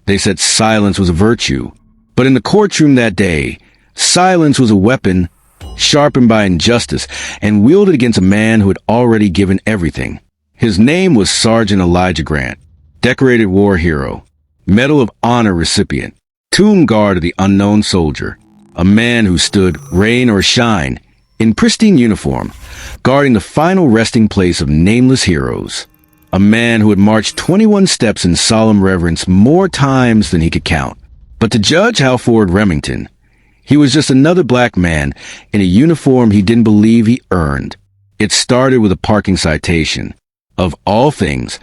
They said silence was a virtue. But in the courtroom that day, silence was a weapon sharpened by injustice and wielded against a man who had already given everything. His name was Sergeant Elijah Grant, decorated war hero, Medal of Honor recipient, tomb guard of the unknown soldier, a man who stood, rain or shine, in pristine uniform, guarding the final resting place of nameless heroes. A man who had marched 21 steps in solemn reverence more times than he could count. But to Judge Halford Remington, he was just another black man in a uniform he didn't believe he earned. It started with a parking citation. Of all things,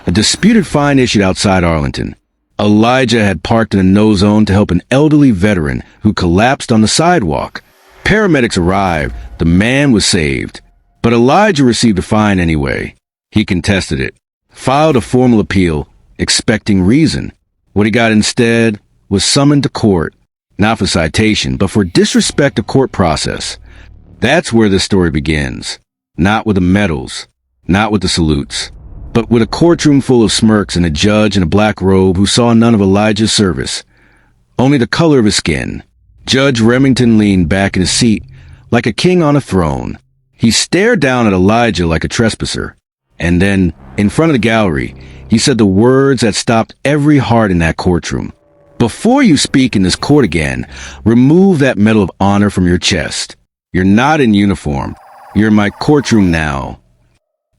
a disputed fine issued outside Arlington. Elijah had parked in a no zone to help an elderly veteran who collapsed on the sidewalk. Paramedics arrived. The man was saved. But Elijah received a fine anyway. He contested it, filed a formal appeal, expecting reason. What he got instead was summoned to court, not for citation, but for disrespect of court process. That's where the story begins. Not with the medals, not with the salutes, but with a courtroom full of smirks and a judge in a black robe who saw none of Elijah's service, only the color of his skin. Judge Remington leaned back in his seat like a king on a throne. He stared down at Elijah like a trespasser. And then, in front of the gallery, he said the words that stopped every heart in that courtroom. Before you speak in this court again, remove that Medal of Honor from your chest. You're not in uniform. You're in my courtroom now.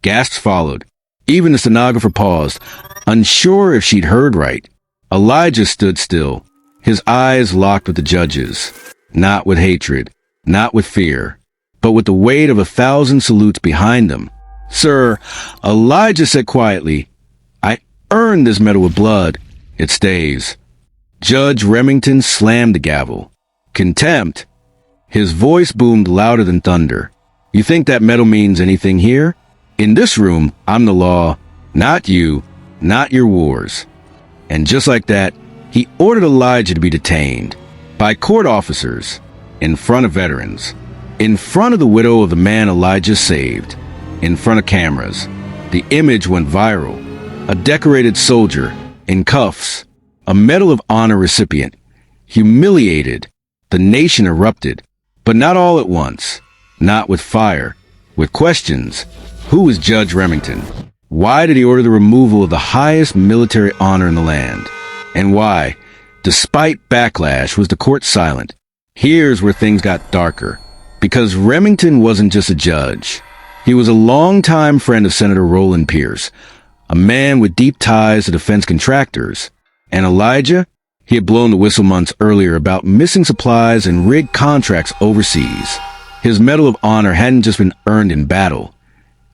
Gasps followed. Even the stenographer paused, unsure if she'd heard right. Elijah stood still, his eyes locked with the judge's. Not with hatred, not with fear, but with the weight of 1,000 salutes behind them. Sir, Elijah said quietly, I earned this medal with blood. It stays. Judge Remington slammed the gavel. Contempt. His voice boomed louder than thunder. You think that medal means anything here? In this room, I'm the law, not you, not your wars. And just like that, he ordered Elijah to be detained by court officers, in front of veterans, in front of the widow of the man Elijah saved, in front of cameras. The image went viral. A decorated soldier, in cuffs, a Medal of Honor recipient, humiliated. The nation erupted, but not all at once, not with fire, with questions. Who was Judge Remington? Why did he order the removal of the highest military honor in the land? And why, despite backlash, was the court silent? Here's where things got darker. Because Remington wasn't just a judge. He was a longtime friend of Senator Roland Pierce, a man with deep ties to defense contractors. And Elijah? He had blown the whistle months earlier about missing supplies and rigged contracts overseas. His Medal of Honor hadn't just been earned in battle.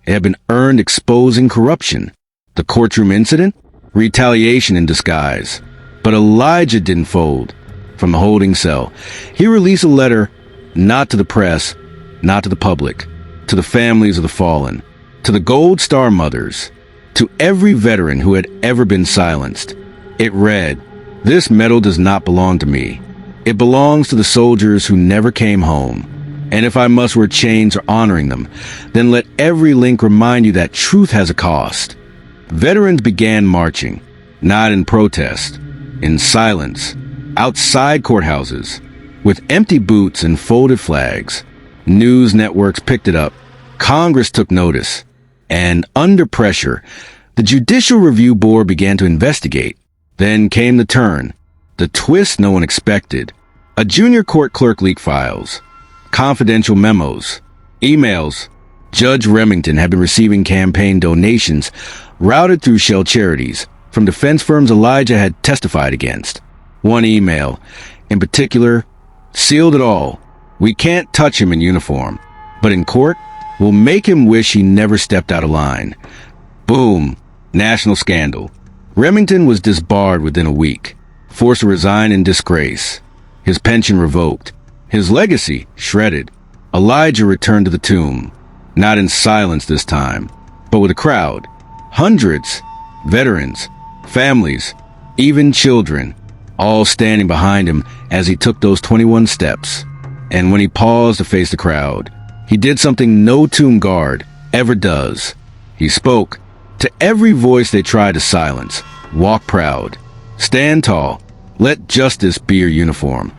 It had been earned exposing corruption. The courtroom incident? Retaliation in disguise. But Elijah didn't fold. From the holding cell, he released a letter, not to the press, not to the public, to the families of the fallen, to the Gold Star mothers, to every veteran who had ever been silenced. It read, "This medal does not belong to me. It belongs to the soldiers who never came home. And if I must wear chains or honoring them, then let every link remind you that truth has a cost." Veterans began marching, not in protest, in silence, outside courthouses, with empty boots and folded flags. News networks picked it up. Congress took notice. And under pressure, the Judicial Review Board began to investigate. Then came the turn, the twist no one expected. A junior court clerk leaked files, confidential memos, emails. Judge Remington had been receiving campaign donations routed through shell charities from defense firms Elijah had testified against. One email, in particular, sealed it all. "We can't touch him in uniform, but in court, we'll make him wish he never stepped out of line." Boom. National scandal. Remington was disbarred within a week, forced to resign in disgrace. His pension revoked. His legacy shredded. Elijah returned to the tomb, not in silence this time, but with a crowd. Hundreds, veterans, families, even children, all standing behind him as he took those 21 steps. And when he paused to face the crowd, he did something no tomb guard ever does. He spoke to every voice they tried to silence. Walk proud. Stand tall. Let justice be your uniform.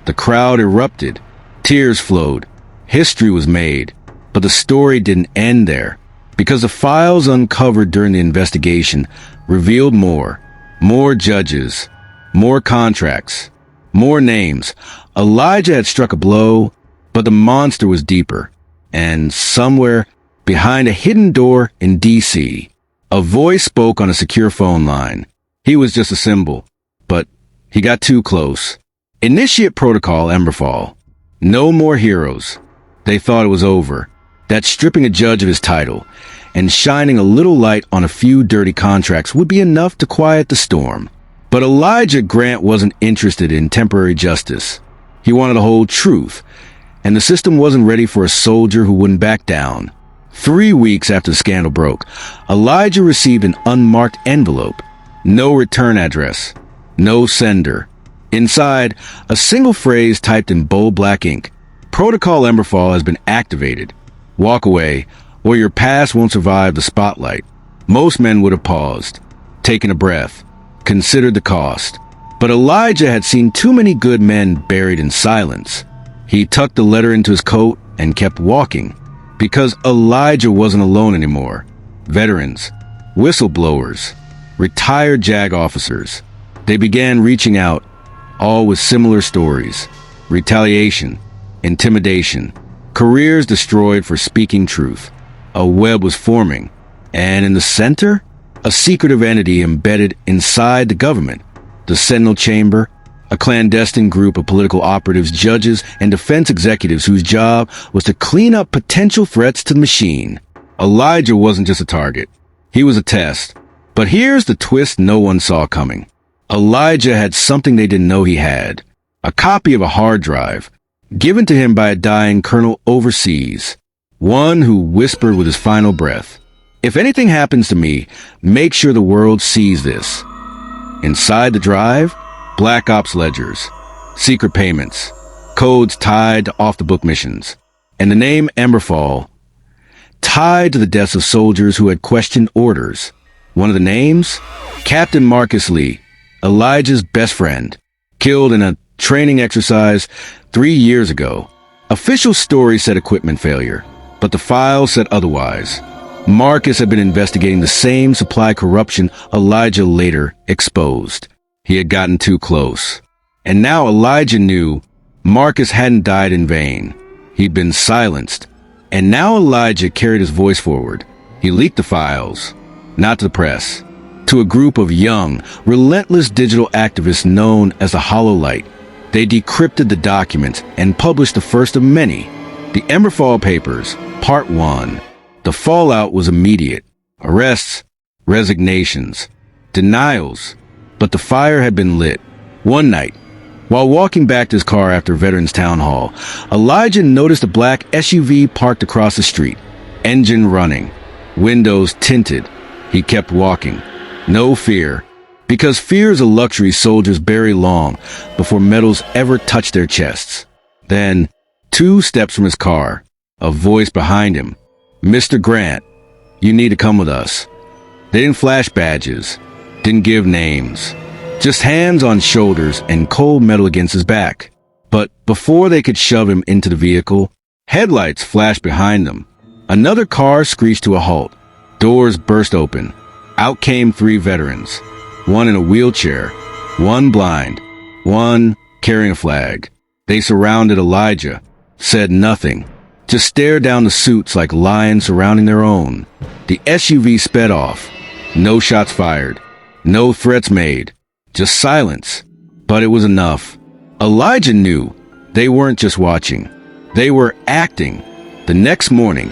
The crowd erupted. Tears flowed. History was made. But the story didn't end there, because the files uncovered during the investigation revealed more. More judges. More contracts. More names. Elijah had struck a blow, but the monster was deeper. And somewhere behind a hidden door in D.C., a voice spoke on a secure phone line. He was just a symbol, but he got too close. Initiate protocol, Emberfall. No more heroes. They thought it was over. That stripping a judge of his title and shining a little light on a few dirty contracts would be enough to quiet the storm. But Elijah Grant wasn't interested in temporary justice. He wanted the whole truth, and the system wasn't ready for a soldier who wouldn't back down. 3 weeks after the scandal broke, Elijah received an unmarked envelope. No return address. No sender. Inside, a single phrase typed in bold black ink. Protocol Emberfall has been activated. Walk away, or your past won't survive the spotlight. Most men would have paused, taken a breath, considered the cost. But Elijah had seen too many good men buried in silence. He tucked the letter into his coat and kept walking, because Elijah wasn't alone anymore. Veterans, whistleblowers, retired JAG officers. They began reaching out, all with similar stories. Retaliation, intimidation, careers destroyed for speaking truth. A web was forming, and in the center, a secretive entity embedded inside the government. The Sentinel Chamber, a clandestine group of political operatives, judges, and defense executives whose job was to clean up potential threats to the machine. Elijah wasn't just a target. He was a test. But here's the twist no one saw coming. Elijah had something they didn't know he had. A copy of a hard drive, given to him by a dying colonel overseas. One who whispered with his final breath, "If anything happens to me, make sure the world sees this." Inside the drive, Black Ops ledgers, secret payments, codes tied to off-the-book missions, and the name Emberfall, tied to the deaths of soldiers who had questioned orders. One of the names? Captain Marcus Lee, Elijah's best friend, killed in a training exercise 3 years ago. Official story said equipment failure, but the file said otherwise. Marcus had been investigating the same supply corruption Elijah later exposed. He had gotten too close. And now Elijah knew Marcus hadn't died in vain. He'd been silenced. And now Elijah carried his voice forward. He leaked the files, not to the press, to a group of young, relentless digital activists known as the Hollow Light. They decrypted the documents and published the first of many, the Emberfall Papers, Part 1. The fallout was immediate. Arrests, resignations, denials. But the fire had been lit. One night, while walking back to his car after Veterans Town Hall, Elijah noticed a black SUV parked across the street, engine running, windows tinted. He kept walking. No fear, because fear is a luxury soldiers bury long before medals ever touch their chests. Then, 2 steps from his car, a voice behind him. "Mr. Grant, you need to come with us." They didn't flash badges, didn't give names, just hands on shoulders and cold metal against his back. But before they could shove him into the vehicle, headlights flashed behind them. Another car screeched to a halt. Doors burst open. Out came 3 veterans, one in a wheelchair, one blind, one carrying a flag. They surrounded Elijah, said nothing, just stared down the suits like lions surrounding their own. The SUV sped off. No shots fired. No threats made. Just silence. But it was enough. Elijah knew they weren't just watching. They were acting. The next morning,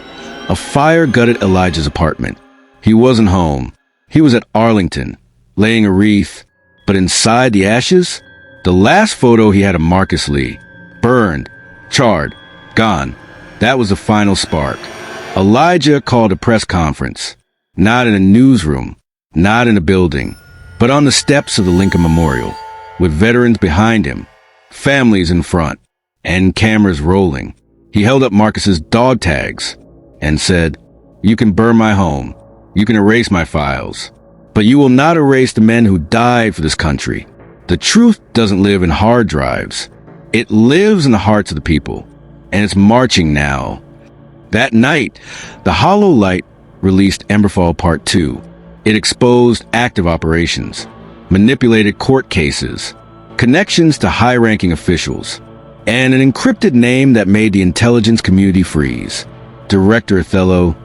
a fire gutted Elijah's apartment. He wasn't home. He was at Arlington, laying a wreath. But inside the ashes, the last photo he had of Marcus Lee. Burned, charred, gone. That was the final spark. Elijah called a press conference. Not in a newsroom, not in a building, but on the steps of the Lincoln Memorial, with veterans behind him, families in front, and cameras rolling. He held up Marcus's dog tags and said, "You can burn my home. You can erase my files. but you will not erase the men who died for this country. The truth doesn't live in hard drives. It lives in the hearts of the people, and it's marching now. That night, the Hollow Light released Emberfall Part 2. It exposed active operations, manipulated court cases, connections to high-ranking officials, and an encrypted name that made the intelligence community freeze. Director Othello,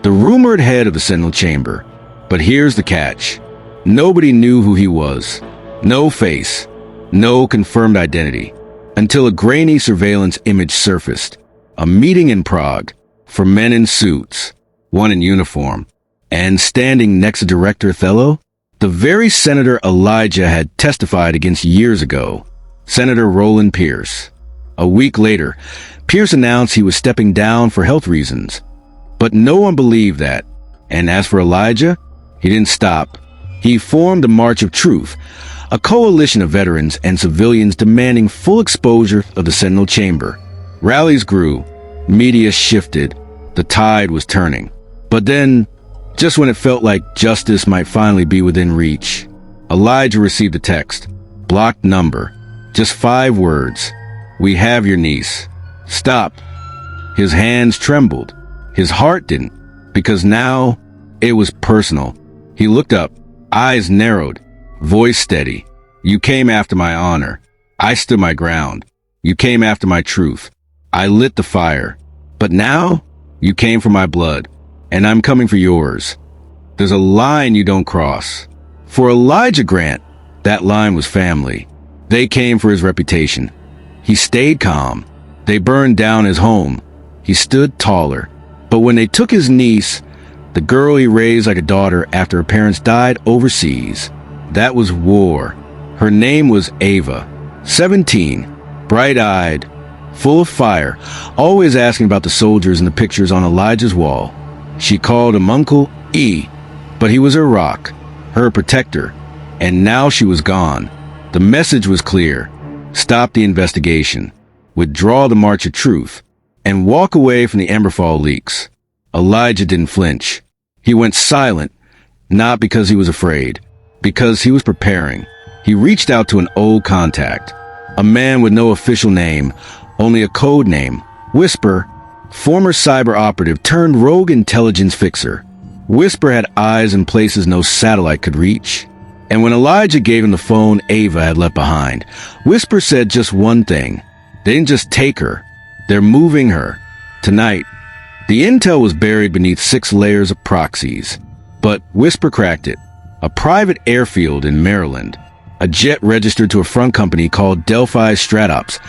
the rumored head of the Sentinel Chamber. But here's the catch. Nobody knew who he was. No face, no confirmed identity, until a grainy surveillance image surfaced. A meeting in Prague for men in suits, one in uniform, and standing next to Director Othello, the very senator Elijah had testified against years ago, Senator Roland Pierce. A week later, Pierce announced he was stepping down for health reasons. But no one believed that. And as for Elijah, he didn't stop. He formed the March of Truth, a coalition of veterans and civilians demanding full exposure of the Sentinel Chamber. Rallies grew, media shifted, the tide was turning. But then, just when it felt like justice might finally be within reach, Elijah received a text. Blocked number. Just 5 words. We have your niece. Stop. His hands trembled. His heart didn't, because now it was personal. He looked up, eyes narrowed, voice steady. You came after my honor. I stood my ground. You came after my truth. I lit the fire. But now, you came for my blood, and I'm coming for yours. There's a line you don't cross. For Elijah Grant, that line was family. They came for his reputation. He stayed calm. They burned down his home. He stood taller. But when they took his niece, the girl he raised like a daughter after her parents died overseas, that was war. Her name was Ava, 17, bright-eyed, full of fire, always asking about the soldiers in the pictures on Elijah's wall. She called him Uncle E, but he was her rock, her protector, and now she was gone. The message was clear. Stop the investigation, withdraw the March of Truth, and walk away from the Emberfall leaks. Elijah didn't flinch. He went silent, not because he was afraid, because he was preparing. He reached out to an old contact, a man with no official name, only a code name, Whisper, former cyber operative turned rogue intelligence fixer. Whisper had eyes in places no satellite could reach. And when Elijah gave him the phone Ava had left behind, Whisper said just one thing. They didn't just take her. They're moving her. Tonight. The intel was buried beneath 6 layers of proxies. But Whisper cracked it. A private airfield in Maryland. A jet registered to a front company called Delphi Stratops.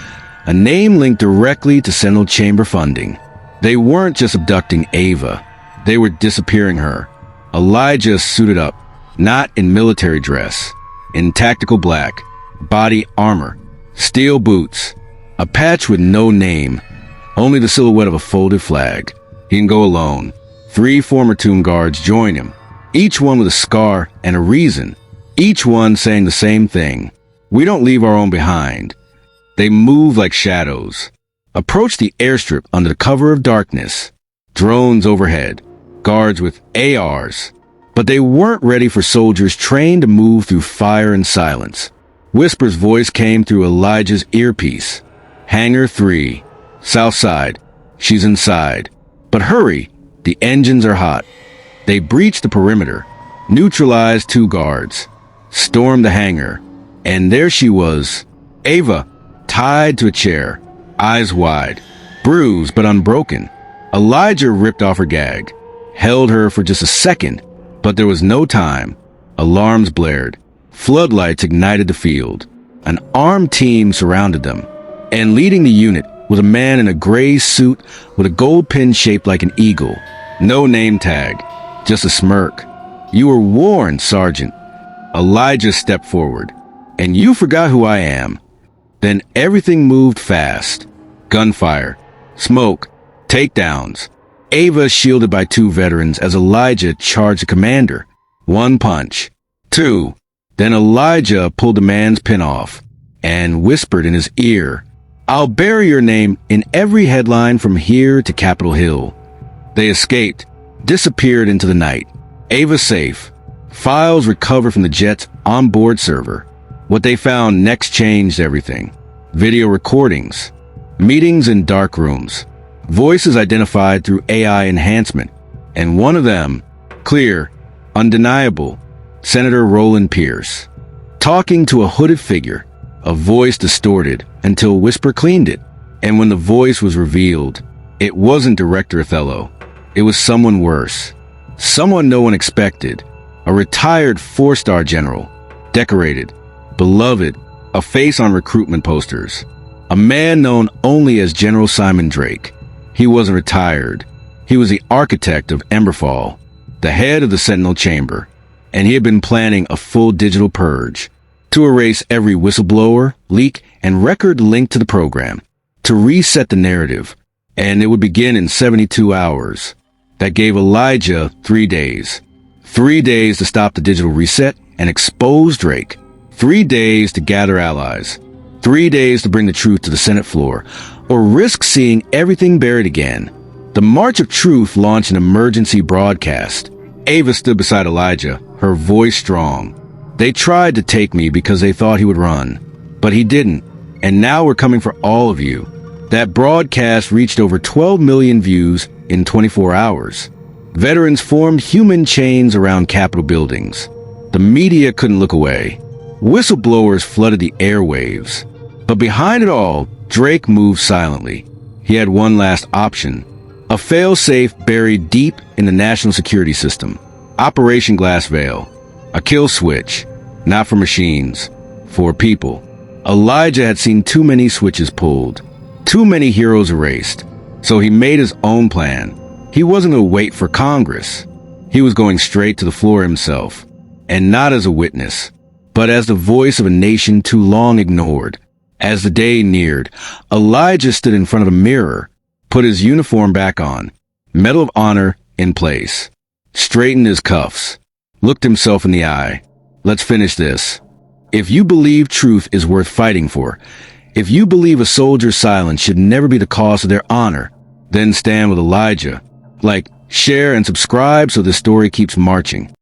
A name linked directly to Sentinel Chamber funding. They weren't just abducting Ava. They were disappearing her. Elijah suited up. Not in military dress, in tactical black, body armor, steel boots, a patch with no name, only the silhouette of a folded flag. He didn't go alone. 3 former tomb guards joined him, each one with a scar and a reason, each one saying the same thing. We don't leave our own behind. They moved like shadows, approached the airstrip under the cover of darkness, drones overhead, guards with ARs. But they weren't ready for soldiers trained to move through fire and silence. Whisper's voice came through Elijah's earpiece. Hangar 3. South side. She's inside. But hurry, the engines are hot. They breached the perimeter, neutralized 2 guards, stormed the hangar, and there she was, Ava, tied to a chair, eyes wide, bruised but unbroken. Elijah ripped off her gag, held her for just a second. But there was no time. Alarms blared. Floodlights ignited the field. An armed team surrounded them. And leading the unit was a man in a gray suit with a gold pin shaped like an eagle. No name tag, just a smirk. You were warned, Sergeant. Elijah stepped forward. And you forgot who I am. Then everything moved fast. Gunfire, smoke, takedowns. Ava shielded by 2 veterans as Elijah charged the commander. 1 punch. 2. Then Elijah pulled the man's pin off and whispered in his ear, I'll bury your name in every headline from here to Capitol Hill. They escaped, disappeared into the night. Ava safe. Files recovered from the jet's onboard server. What they found next changed everything. Video recordings, meetings in dark rooms, voices identified through AI enhancement, and one of them, clear, undeniable, Senator Roland Pierce, talking to a hooded figure, a voice distorted until Whisper cleaned it. And when the voice was revealed, it wasn't Director Othello. It was someone worse. Someone no one expected. A retired 4-star general. Decorated. Beloved. A face on recruitment posters. A man known only as General Simon Drake. He wasn't retired. He was the architect of Emberfall, the head of the Sentinel Chamber, and he had been planning a full digital purge to erase every whistleblower, leak, and record linked to the program, to reset the narrative, and it would begin in 72 hours. That gave Elijah 3 days. 3 days to stop the digital reset and expose Drake. 3 days to gather allies. 3 days to bring the truth to the Senate floor, or risk seeing everything buried again. The March of Truth launched an emergency broadcast. Ava stood beside Elijah, her voice strong. They tried to take me because they thought he would run, but he didn't. And now we're coming for all of you. That broadcast reached over 12 million views in 24 hours. Veterans formed human chains around Capitol buildings. The media couldn't look away. Whistleblowers flooded the airwaves. But behind it all, Drake moved silently. He had one last option. A fail-safe buried deep in the national security system. Operation Glass Veil. A kill switch. Not for machines. For people. Elijah had seen too many switches pulled. Too many heroes erased. So he made his own plan. He wasn't going to wait for Congress. He was going straight to the floor himself. And not as a witness, but as the voice of a nation too long ignored. As the day neared, Elijah stood in front of a mirror, put his uniform back on, Medal of Honor in place, straightened his cuffs, looked himself in the eye. Let's finish this. If you believe truth is worth fighting for, if you believe a soldier's silence should never be the cost of their honor, then stand with Elijah. Like, share, and subscribe so this story keeps marching.